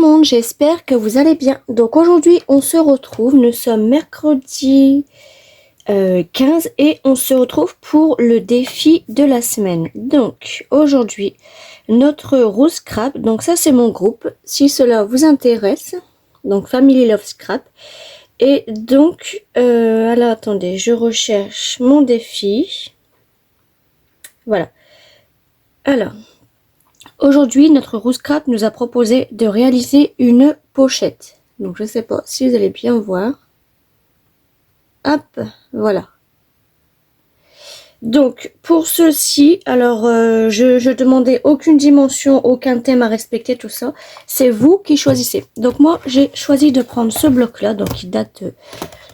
monde, j'espère que vous allez bien. Donc aujourd'hui on se retrouve, nous sommes mercredi 15 et on se retrouve pour le défi de la semaine. Donc aujourd'hui notre Rose Scrap, donc ça c'est mon groupe, si cela vous intéresse, donc Family Love Scrap. Et donc, alors attendez, je recherche mon défi. Voilà. Alors, aujourd'hui, notre Rose Scrap nous a proposé de réaliser une pochette. Donc, je ne sais pas si vous allez bien voir. Hop, voilà. Donc, pour ceci, alors, je demandais aucune dimension, aucun thème à respecter, tout ça. C'est vous qui choisissez. Donc, moi, j'ai choisi de prendre ce bloc-là, donc il date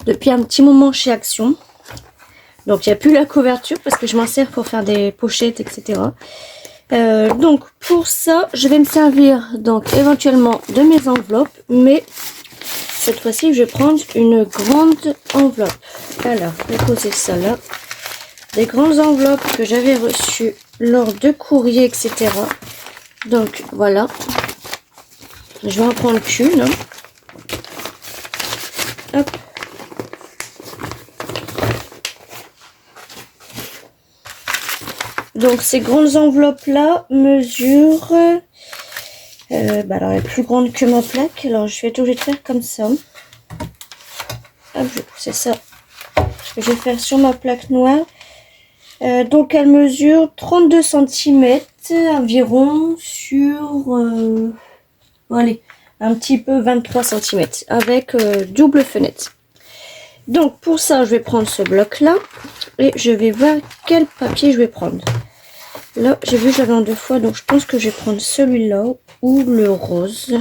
depuis un petit moment chez Action. Donc, il n'y a plus la couverture parce que je m'en sers pour faire des pochettes, etc. Donc, pour ça, je vais me servir donc éventuellement de mes enveloppes. Mais cette fois-ci, je vais prendre une grande enveloppe. Alors, je vais poser ça là. Des grandes enveloppes que j'avais reçues lors de courrier, etc. Donc, voilà. Je vais en prendre qu'une. Hop. Donc ces grandes enveloppes là mesurent alors elle est plus grande que ma plaque, alors je vais être obligée de faire comme ça. Hop, je vais pousser ça, je vais faire sur ma plaque noire. Donc elle mesure 32 cm environ sur allez, un petit peu 23 cm avec double fenêtre. Donc pour ça je vais prendre ce bloc là et je vais voir quel papier je vais prendre. Là, j'ai vu que j'avais en deux fois, donc je pense que je vais prendre celui-là ou le rose.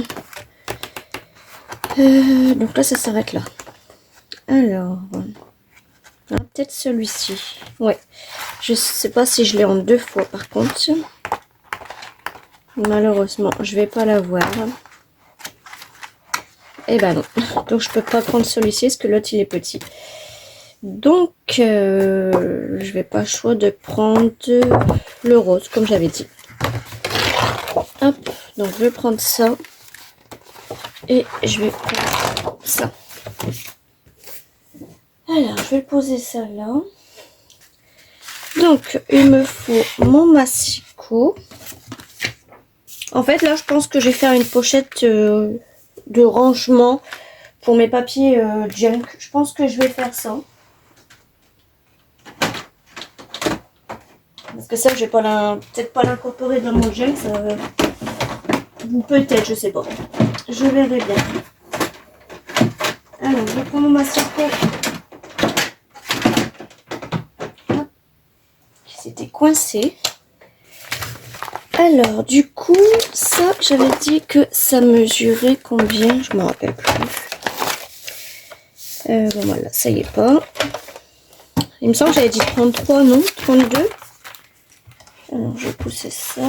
Donc là, ça s'arrête là. Alors, peut-être celui-ci. Ouais, je sais pas si je l'ai en deux fois par contre. Malheureusement, je vais pas l'avoir. Et ben non, donc je peux pas prendre celui-ci parce que l'autre il est petit. Donc, je vais pas le choix de prendre le rose, comme j'avais dit. Hop, donc je vais prendre ça. Et je vais prendre ça. Alors, je vais poser ça là. Donc, il me faut mon massicot. En fait, là, je pense que je vais faire une pochette de rangement pour mes papiers junk. Je pense que je vais faire ça. Parce que ça, je vais pas peut-être pas l'incorporer dans mon junk. Ça, ou peut-être, je sais pas. Je verrai bien. Alors, je prends mon massicot. Qui s'était coincé. Alors, du coup, ça, j'avais dit que ça mesurait combien? Je me rappelle plus. Bon, voilà, ça y est pas. Il me semble que j'avais dit 33, non? 32. Alors, je vais pousser ça.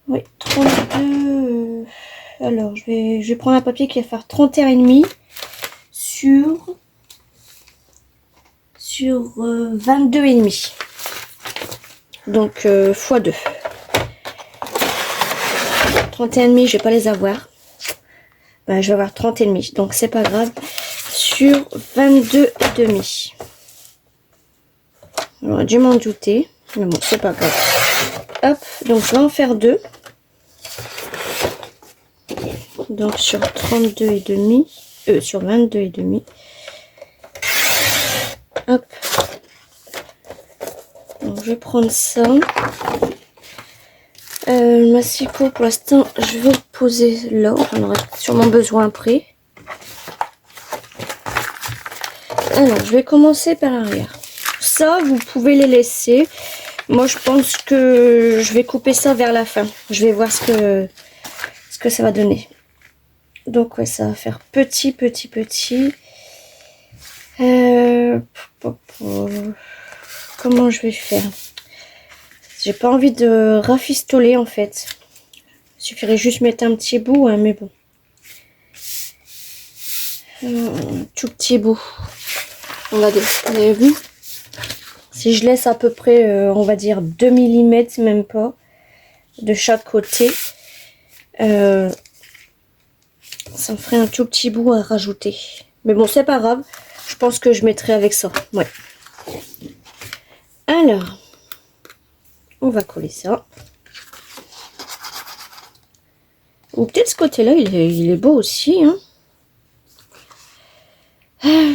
Oui, 32. Alors, je vais prendre un papier qui va faire 31,5 sur 22,5. Donc, x2. 31,5, je vais pas les avoir. Ben, je vais avoir 30,5. Donc, c'est pas grave. Sur 22,5. J'aurais dû m'en douter. Mais bon, c'est pas grave. Hop, donc je vais en faire deux. Donc sur 32,5. Sur 22,5. Hop. Donc je vais prendre ça. Le massicot, pour l'instant, je vais le poser là. J'en aurai sûrement besoin après. Alors, je vais commencer par l'arrière. Ça, vous pouvez les laisser. Moi, je pense que je vais couper ça vers la fin. Je vais voir ce que ça va donner. Donc, ouais, ça va faire petit. Comment je vais faire? J'ai pas envie de rafistoler, en fait. Il suffirait juste mettre un petit bout, hein, mais bon. Un tout petit bout. Regardez, vous avez vu? Si je laisse à peu près, on va dire 2 mm, même pas. de chaque côté. Ça me ferait un tout petit bout à rajouter. Mais bon, c'est pas grave. Je pense que je mettrai avec ça. Ouais. Alors, on va coller ça. Ou peut-être ce côté-là, il est beau aussi. Hein.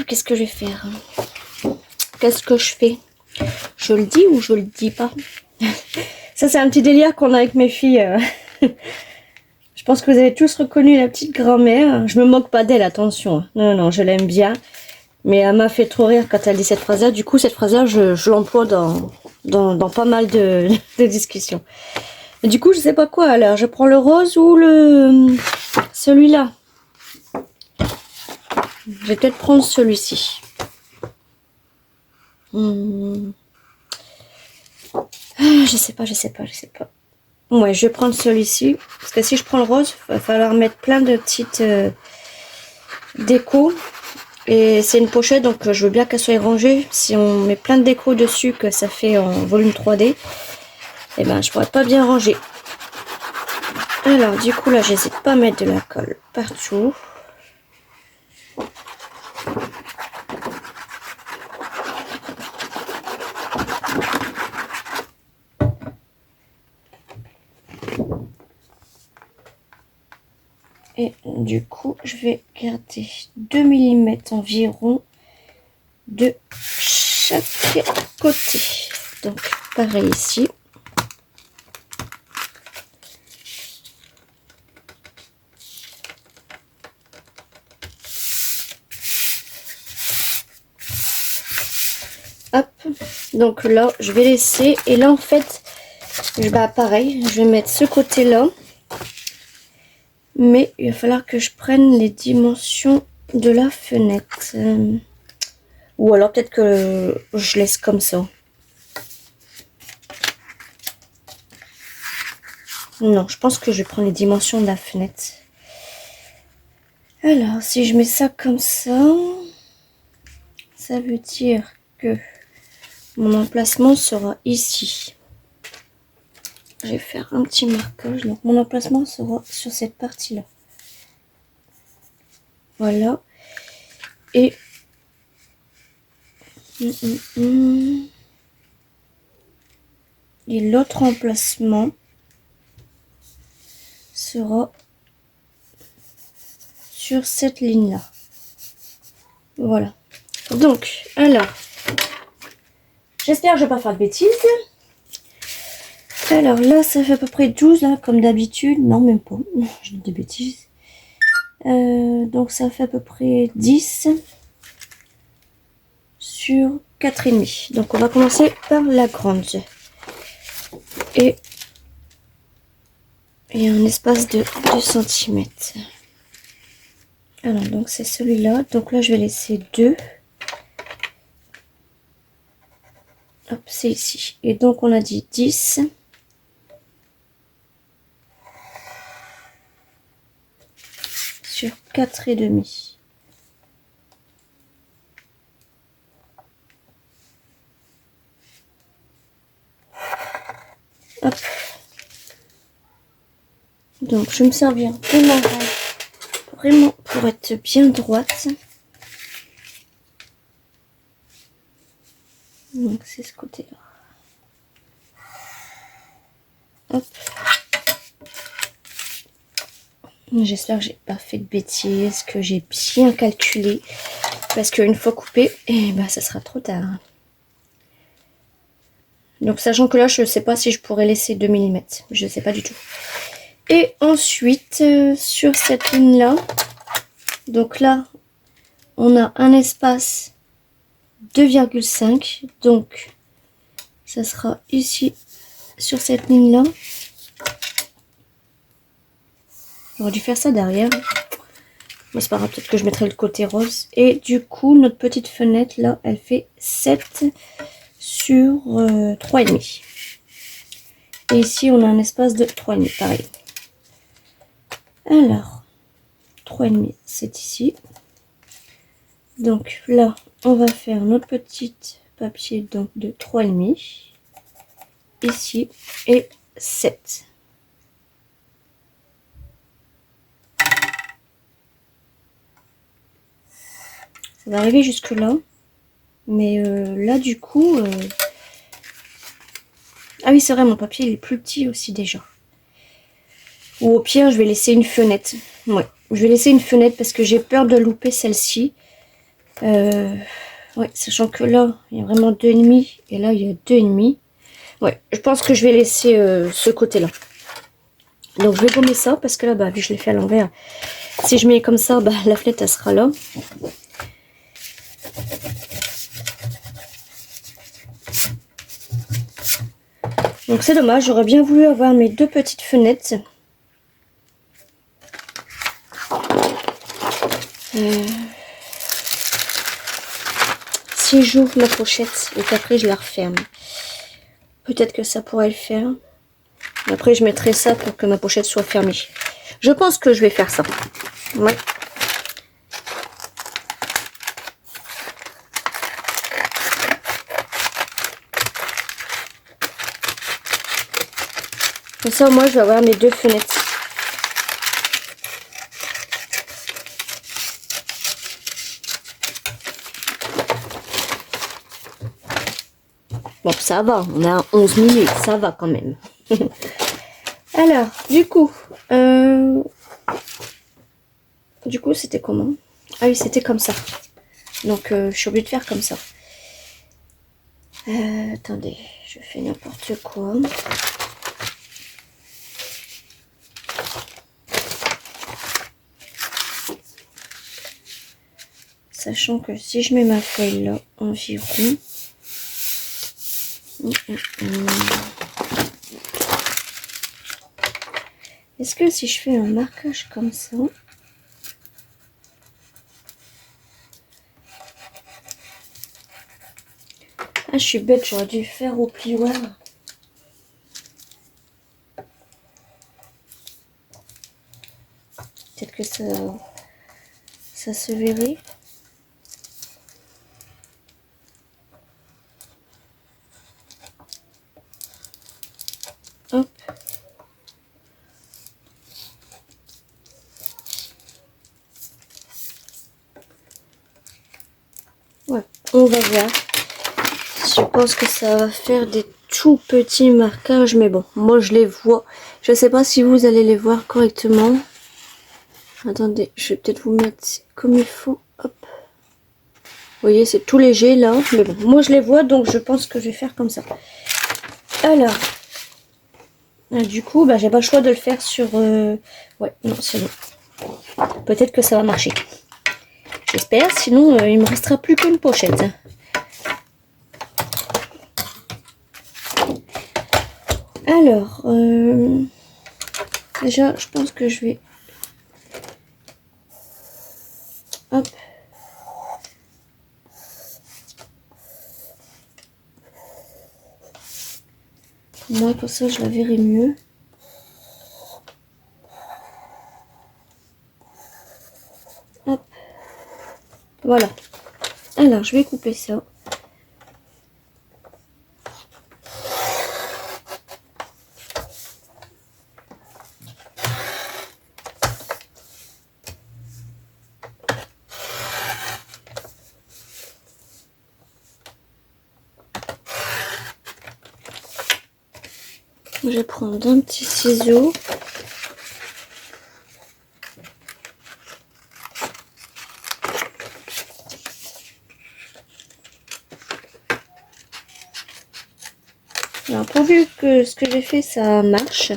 Qu'est-ce que je vais faire? Qu'est-ce que je fais? Je le dis ou je le dis pas? Ça, c'est un petit délire qu'on a avec mes filles. Je pense que vous avez tous reconnu la petite grand-mère. Je me moque pas d'elle, attention. Non, non, je l'aime bien. Mais elle m'a fait trop rire quand elle dit cette phrase-là. Du coup, cette phrase-là, je l'emploie dans pas mal de discussions. Et du coup, je sais pas quoi. Alors, je prends le rose ou celui-là. Je vais peut-être prendre celui-ci. Je sais pas. Ouais, je vais prendre celui-ci. Parce que si je prends le rose, il va falloir mettre plein de petites décos. Et c'est une pochette, donc je veux bien qu'elle soit rangée. Si on met plein de déco dessus, que ça fait en volume 3D, et ben je pourrais pas bien ranger. Alors du coup là, j'hésite pas à mettre de la colle partout. Et du coup, je vais garder 2 mm environ de chaque côté. Donc pareil ici. Hop, donc là je vais laisser, et là en fait bah pareil, je vais mettre ce côté là, mais il va falloir que je prenne les dimensions de la fenêtre, ou alors peut-être que je laisse comme ça. Non, je pense que je vais prendre les dimensions de la fenêtre. Alors si je mets ça comme ça, ça veut dire que mon emplacement sera ici. Je vais faire un petit marquage. Donc mon emplacement sera sur cette partie-là. Voilà. Et et l'autre emplacement sera sur cette ligne-là. Voilà. Donc, alors, j'espère que je ne vais pas faire de bêtises. Alors là, ça fait à peu près 12, là, comme d'habitude. Non, même pas. Je dis des bêtises. Donc, ça fait à peu près 10 sur 4,5. Donc, on va commencer par la grande. Et il y a un espace de 2 cm. Alors, donc, c'est celui-là. Donc là, je vais laisser 2. Hop, c'est ici. Et donc, on a dit 10. Sur 4,5. Hop. Donc je vais me servir de ma règle vraiment pour être bien droite. Donc c'est ce côté-là. Hop. J'espère que j'ai pas fait de bêtises, que j'ai bien calculé. Parce qu'une fois coupé, et ben ça sera trop tard. Donc sachant que là, je ne sais pas si je pourrais laisser 2 mm. Je ne sais pas du tout. Et ensuite, sur cette ligne-là, donc là, on a un espace 2,5. Donc, ça sera ici, sur cette ligne-là. J'aurais dû faire ça derrière. Mais c'est pas grave, peut-être que je mettrai le côté rose. Et du coup, notre petite fenêtre, là, elle fait 7 sur 3,5. Et ici, on a un espace de 3,5, pareil. Alors, 3,5, c'est ici. Donc là, on va faire notre petit papier donc de 3,5. Ici, et 7. Ça va arriver jusque là. Mais là, du coup... Ah oui, c'est vrai, mon papier, il est plus petit aussi déjà. Ou au pire, je vais laisser une fenêtre. Ouais, je vais laisser une fenêtre parce que j'ai peur de louper celle-ci. Ouais, sachant que là, il y a vraiment 2,5. Et là, il y a 2,5. Ouais, je pense que je vais laisser ce côté-là. Donc, je vais gommer ça parce que là, bah, vu que je l'ai fait à l'envers, si je mets comme ça, bah, la fenêtre, elle sera là. Donc, c'est dommage. J'aurais bien voulu avoir mes 2 petites fenêtres. Si j'ouvre ma pochette et qu'après, je la referme. Peut-être que ça pourrait le faire. Après, je mettrai ça pour que ma pochette soit fermée. Je pense que je vais faire ça. Ouais. Comme ça, moi, je vais avoir mes 2 fenêtres. Bon, ça va. On a 11 minutes. Ça va quand même. Alors, du coup, c'était comment? Ah oui, c'était comme ça. Donc, je suis obligée de faire comme ça. Attendez, je fais n'importe quoi. Sachant que si je mets ma feuille là, environ... Est-ce que si je fais un marquage comme ça... Ah, je suis bête, j'aurais dû faire au plioir. Peut-être que ça se verrait. Hop. Ouais, on va voir. Je pense que ça va faire des tout petits marquages, mais bon, moi je les vois. Je sais pas si vous allez les voir correctement. Attendez, je vais peut-être vous mettre comme il faut. Hop. Vous voyez, c'est tout léger là, mais bon, moi je les vois, donc je pense que je vais faire comme ça. Alors, du coup, bah, j'ai pas le choix de le faire sur... Ouais, non, c'est bon. Peut-être que ça va marcher. J'espère, sinon il me restera plus qu'une pochette. Alors, déjà, je pense que je vais... Hop. Moi, comme ça, je la verrai mieux. Hop. Voilà. Alors, je vais couper ça. Je vais prendre un petit ciseau. Alors, pourvu que ce que j'ai fait, ça marche.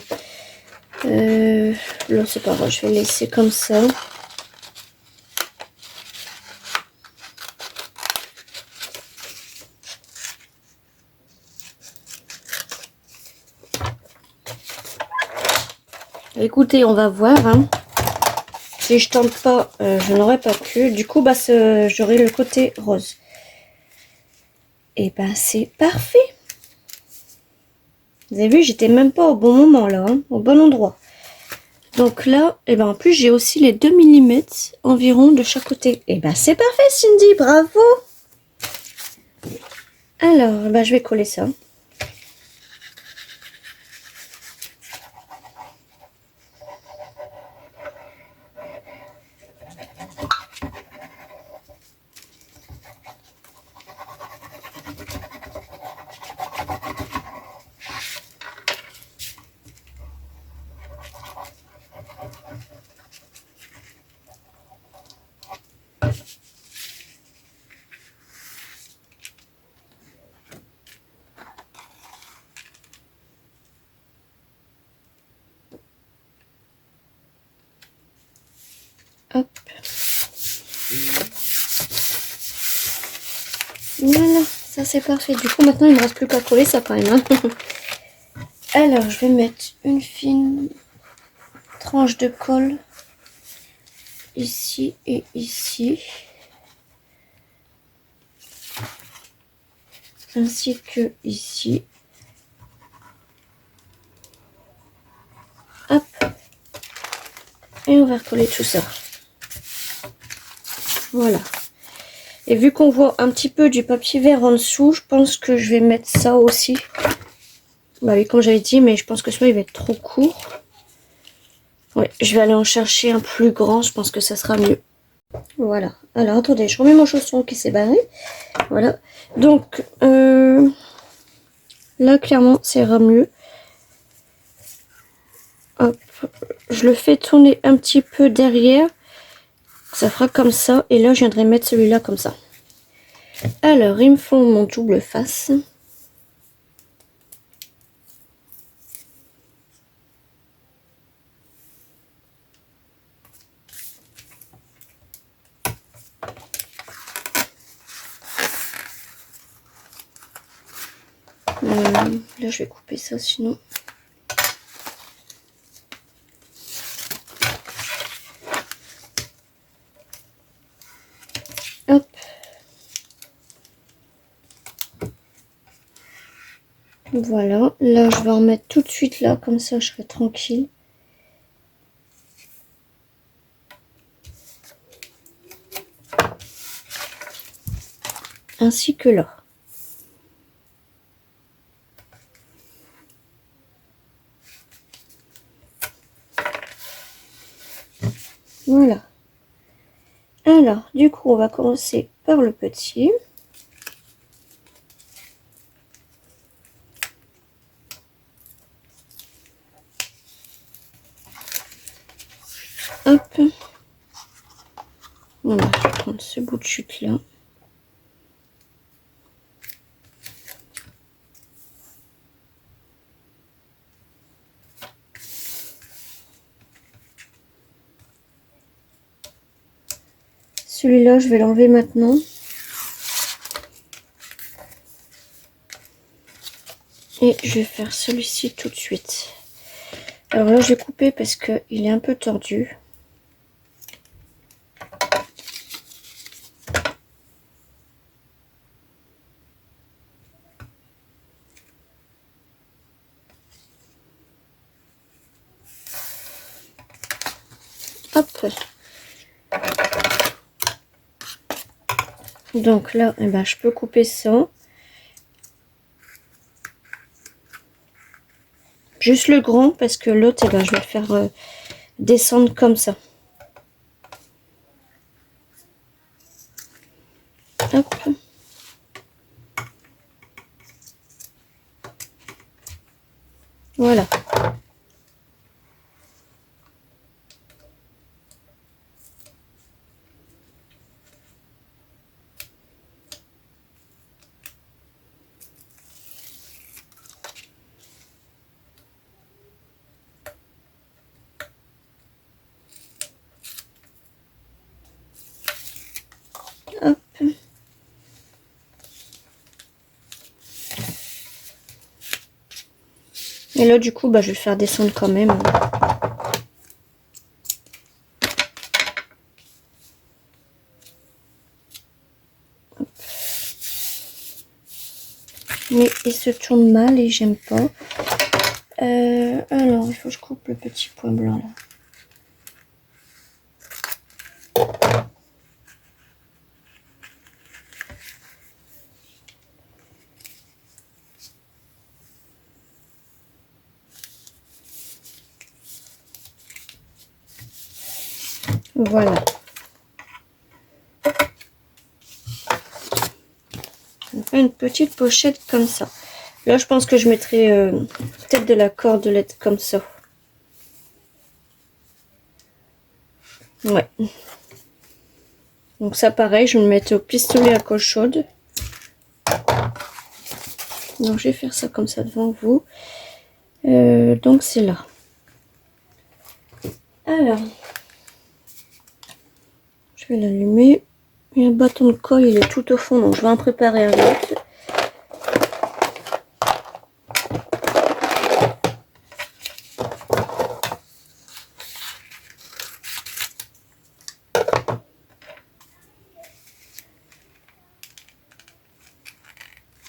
Là, c'est pas grave, je vais laisser comme ça. Écoutez, on va voir. Hein. Si je tente pas, je n'aurais pas pu. Du coup, bah, j'aurai le côté rose. Et ben, c'est parfait. Vous avez vu, j'étais même pas au bon moment là, hein, au bon endroit. Donc là, et ben en plus, j'ai aussi les 2 mm environ de chaque côté. Et ben, c'est parfait, Cindy, bravo. Alors, ben, je vais coller ça. Hop. Voilà, ça c'est parfait. Du coup, maintenant, il ne me reste plus qu'à coller ça quand même. Hein. Alors, je vais mettre une fine tranche de colle ici et ici. Ainsi que ici. Hop. Et on va recoller tout ça. Voilà. Et vu qu'on voit un petit peu du papier vert en dessous, je pense que je vais mettre ça aussi. Bah oui, comme j'avais dit, mais je pense que celui-là, il va être trop court. Ouais, je vais aller en chercher un plus grand, je pense que ça sera mieux. Voilà. Alors, attendez, je remets mon chausson qui s'est barré. Voilà. Donc, là, clairement, ça ira mieux. Hop. Je le fais tourner un petit peu derrière. Ça fera comme ça. Et là, je viendrai mettre celui-là comme ça. Alors, il me faut mon double face. Là, je vais couper ça sinon. Hop. Voilà. Là, je vais en mettre tout de suite là. Comme ça, je serai tranquille. Ainsi que là. Voilà. Alors, du coup, on va commencer par le petit. Hop. Voilà, je vais prendre ce bout de chute là. Celui-là, je vais l'enlever maintenant. Et je vais faire celui-ci tout de suite. Alors là, je vais couper parce qu'il est un peu tordu. Hop. Donc là, eh ben, je peux couper ça. Juste le grand parce que l'autre, eh ben, je vais le faire descendre comme ça. Hop. Voilà. Hop. Et là, du coup, bah, je vais le faire descendre quand même. Hop. Mais il se tourne mal et j'aime pas. Alors, il faut que je coupe le petit point blanc là. Voilà. On fait une petite pochette comme ça. Là, je pense que je mettrai peut-être de la cordelette comme ça. Ouais. Donc ça, pareil, je vais me mettre au pistolet à colle chaude. Donc, je vais faire ça comme ça devant vous. Donc, c'est là. Alors. Je vais l'allumer. Et le bâton de colle, il est tout au fond, donc je vais en préparer un autre.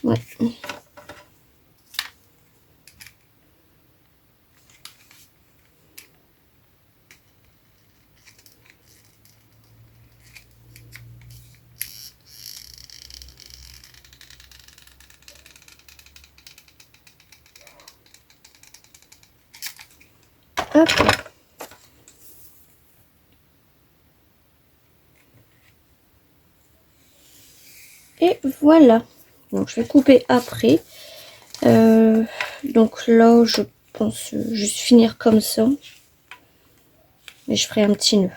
Ouais. Hop. Et voilà. Donc je vais couper après. Donc là, je pense juste finir comme ça. Et je ferai un petit nœud.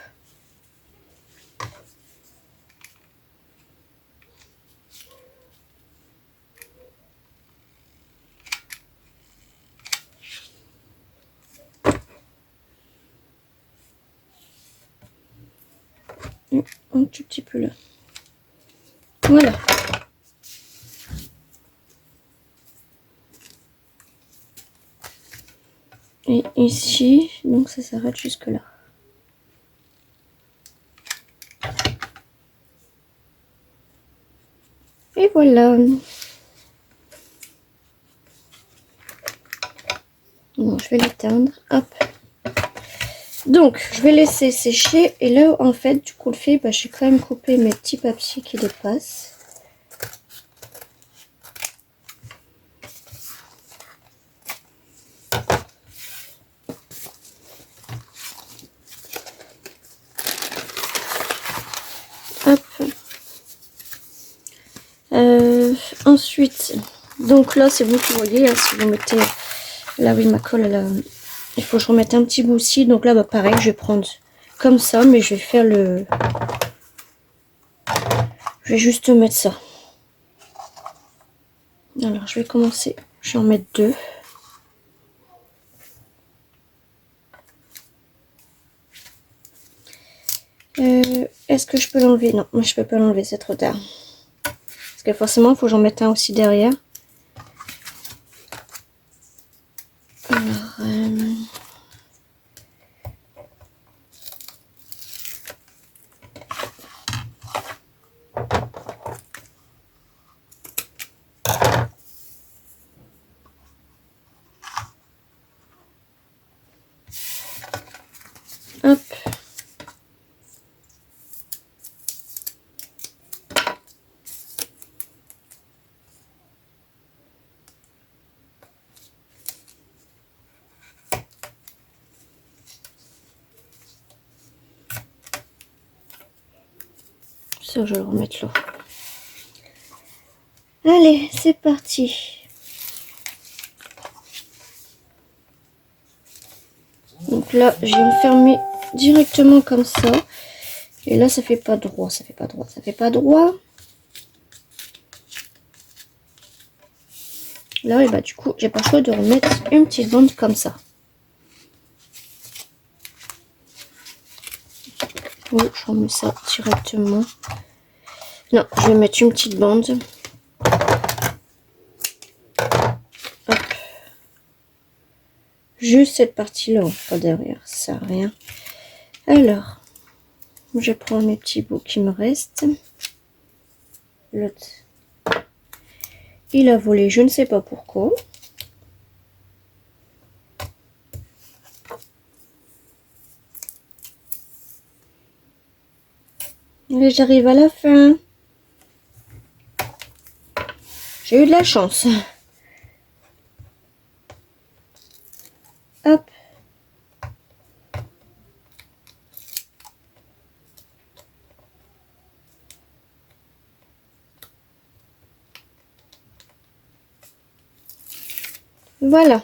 Un tout petit peu là. Voilà. Et ici, donc ça s'arrête jusque là. Et voilà. Bon, je vais l'éteindre. Hop. Donc, je vais laisser sécher. Et là, en fait, du coup, le fait, bah, j'ai quand même coupé mes petits papiers qui dépassent. Hop. Ensuite, donc là, c'est vous qui voyez, hein, si vous mettez... Là, oui, ma colle, là, il faut que je remette un petit bout aussi. Donc là, bah, pareil, je vais prendre comme ça, mais je vais faire le... Je vais juste mettre ça. Alors, je vais commencer. Je vais en mettre 2. Est-ce que je peux l'enlever? Non, moi je peux pas l'enlever, c'est trop tard. Parce que forcément, il faut que j'en mette un aussi derrière. Alors, hop. Ça, je vais le remettre là. Allez, c'est parti. Donc là, je vais me fermer directement comme ça. Et là, ça fait pas droit, ça fait pas droit, ça fait pas droit. Là, et bah du coup, j'ai pas le choix de remettre une petite bande comme ça. Ou je remets ça directement. Non, je vais mettre une petite bande. Hop. Juste cette partie-là, pas derrière, ça sert à rien. Alors, je prends mes petits bouts qui me restent. L'autre, il a volé, je ne sais pas pourquoi. Et j'arrive à la fin. J'ai eu de la chance. Hop. Voilà.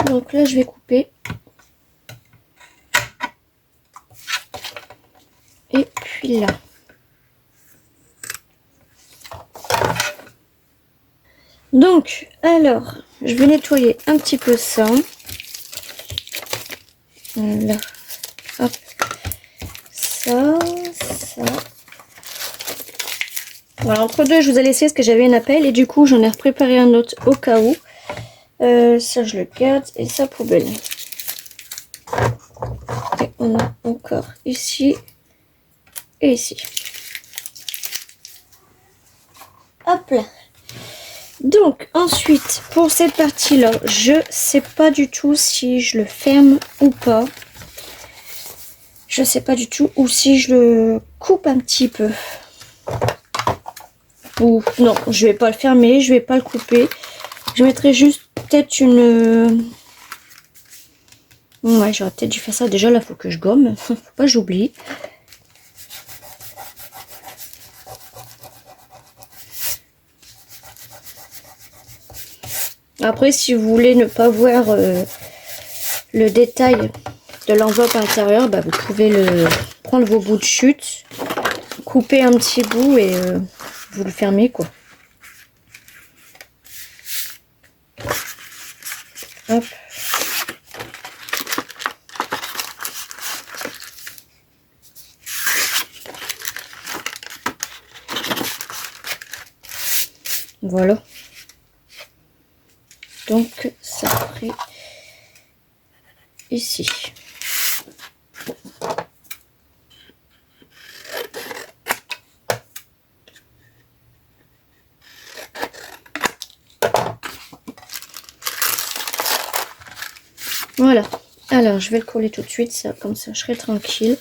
Donc là, je vais couper. Et puis là. Donc, alors, je vais nettoyer un petit peu ça. Là, hop, ça. Voilà, entre deux, je vous ai laissé parce que j'avais un appel et du coup, j'en ai préparé un autre au cas où. Ça, je le garde et ça, poubelle. Et on a encore ici et ici. Hop là. Donc, ensuite, pour cette partie-là, je sais pas du tout si je le ferme ou pas. Je sais pas du tout. Ou si je le coupe un petit peu. Ou non, je vais pas le fermer, je vais pas le couper. Je mettrai juste peut-être une... Ouais, j'aurais peut-être dû faire ça. Déjà, là, faut que je gomme. Faut pas que j'oublie. Après, si vous voulez ne pas voir le détail de l'enveloppe intérieure, bah, vous pouvez prendre vos bouts de chute, couper un petit bout et vous le fermez, quoi. Hop. Voilà. Donc, ça ferait ici. Voilà. Alors, je vais le coller tout de suite, ça, comme ça, je serai tranquille.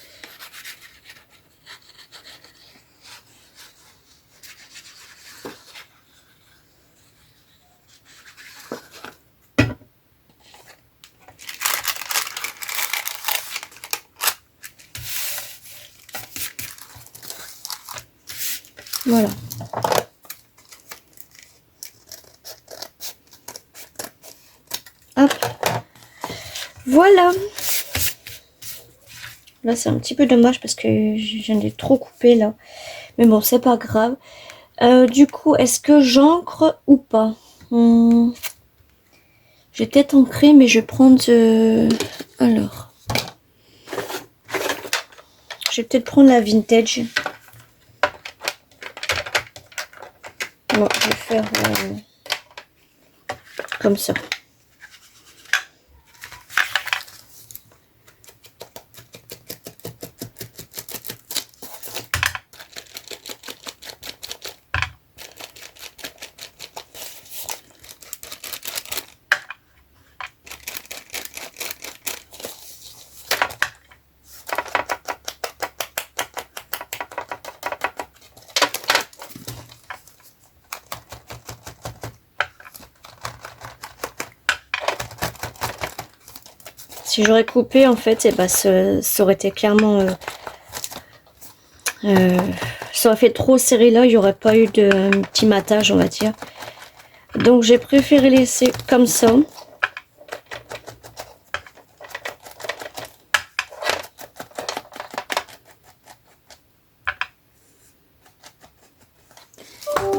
Voilà. Hop. Voilà. Là, c'est un petit peu dommage parce que je viens de trop couper là. Mais bon, c'est pas grave. Du coup, est-ce que j'encre ou pas? Je vais peut-être ancrer, mais je vais prendre... Alors. Je vais peut-être prendre la vintage. Bon, je vais faire comme ça. Si j'aurais coupé, en fait, et ben, ça aurait été clairement... ça aurait fait trop serré là, il n'y aurait pas eu de petit matage, on va dire. Donc, j'ai préféré laisser comme ça.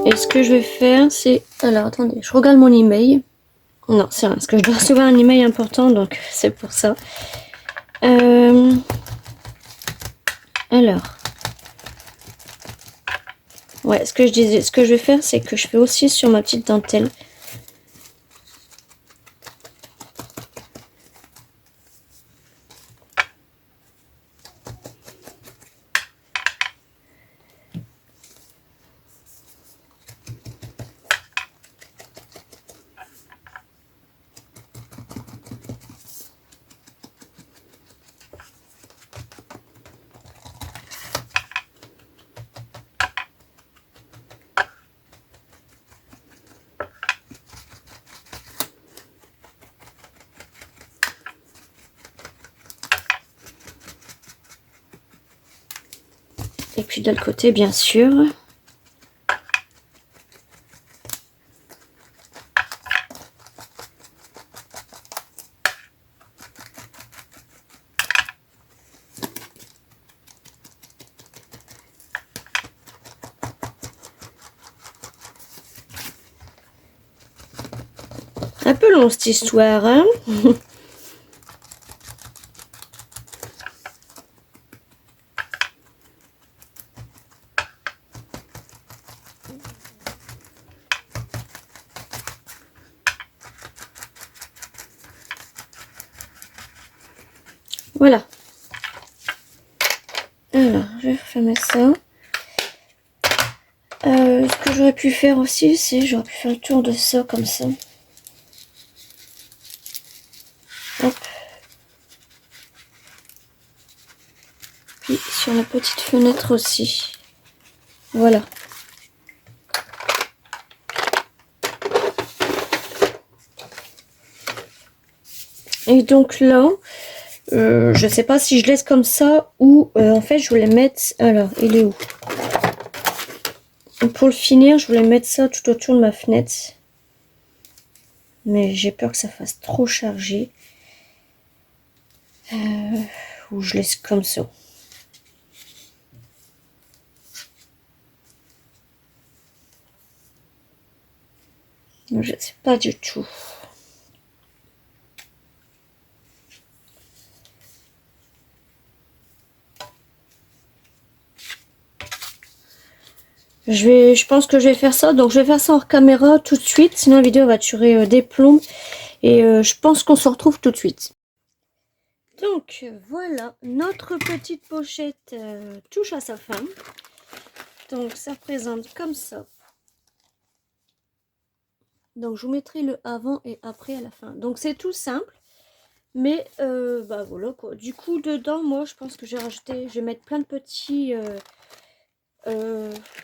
Et ce que je vais faire, c'est... Alors, attendez, je regarde mon email. Non, c'est rien, parce que je dois recevoir un email important, donc c'est pour ça. Alors... Ouais, ce que je disais, ce que je vais faire, c'est que je fais aussi sur ma petite dentelle. Et puis de l'autre côté, bien sûr. Un peu long cette histoire, hein. Voilà. Alors, je vais refermer ça. Ce que j'aurais pu faire aussi, c'est j'aurais pu faire le tour de ça comme ça. Hop. Puis sur la petite fenêtre aussi. Voilà. Et donc là, je sais pas si je laisse comme ça ou en fait je voulais mettre... Alors, il est où? Pour le finir, je voulais mettre ça tout autour de ma fenêtre. Mais j'ai peur que ça fasse trop chargé. Ou je laisse comme ça. Je sais pas du tout. Je pense que je vais faire ça. Donc je vais faire ça hors caméra tout de suite. Sinon la vidéo va durer des plombs. Et je pense qu'on se retrouve tout de suite. Donc voilà, notre petite pochette touche à sa fin. Donc ça présente comme ça. Donc je vous mettrai le avant et après à la fin. Donc c'est tout simple. Mais bah voilà quoi. Du coup dedans, moi je pense que je vais mettre plein de petits...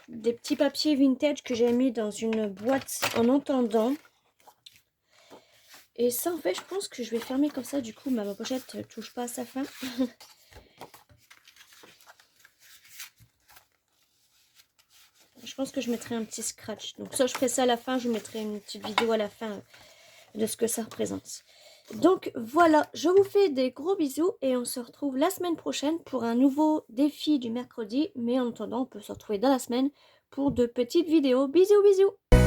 des petits papiers vintage que j'ai mis dans une boîte en entendant. Et ça en fait je pense que je vais fermer comme ça, du coup ma pochette touche pas à sa fin. Je pense que je mettrai un petit scratch. Donc ça je ferai ça à la fin, je vous mettrai une petite vidéo à la fin de ce que ça représente. Donc voilà, je vous fais des gros bisous et on se retrouve la semaine prochaine pour un nouveau défi du mercredi. Mais en attendant, on peut se retrouver dans la semaine pour de petites vidéos. Bisous bisous.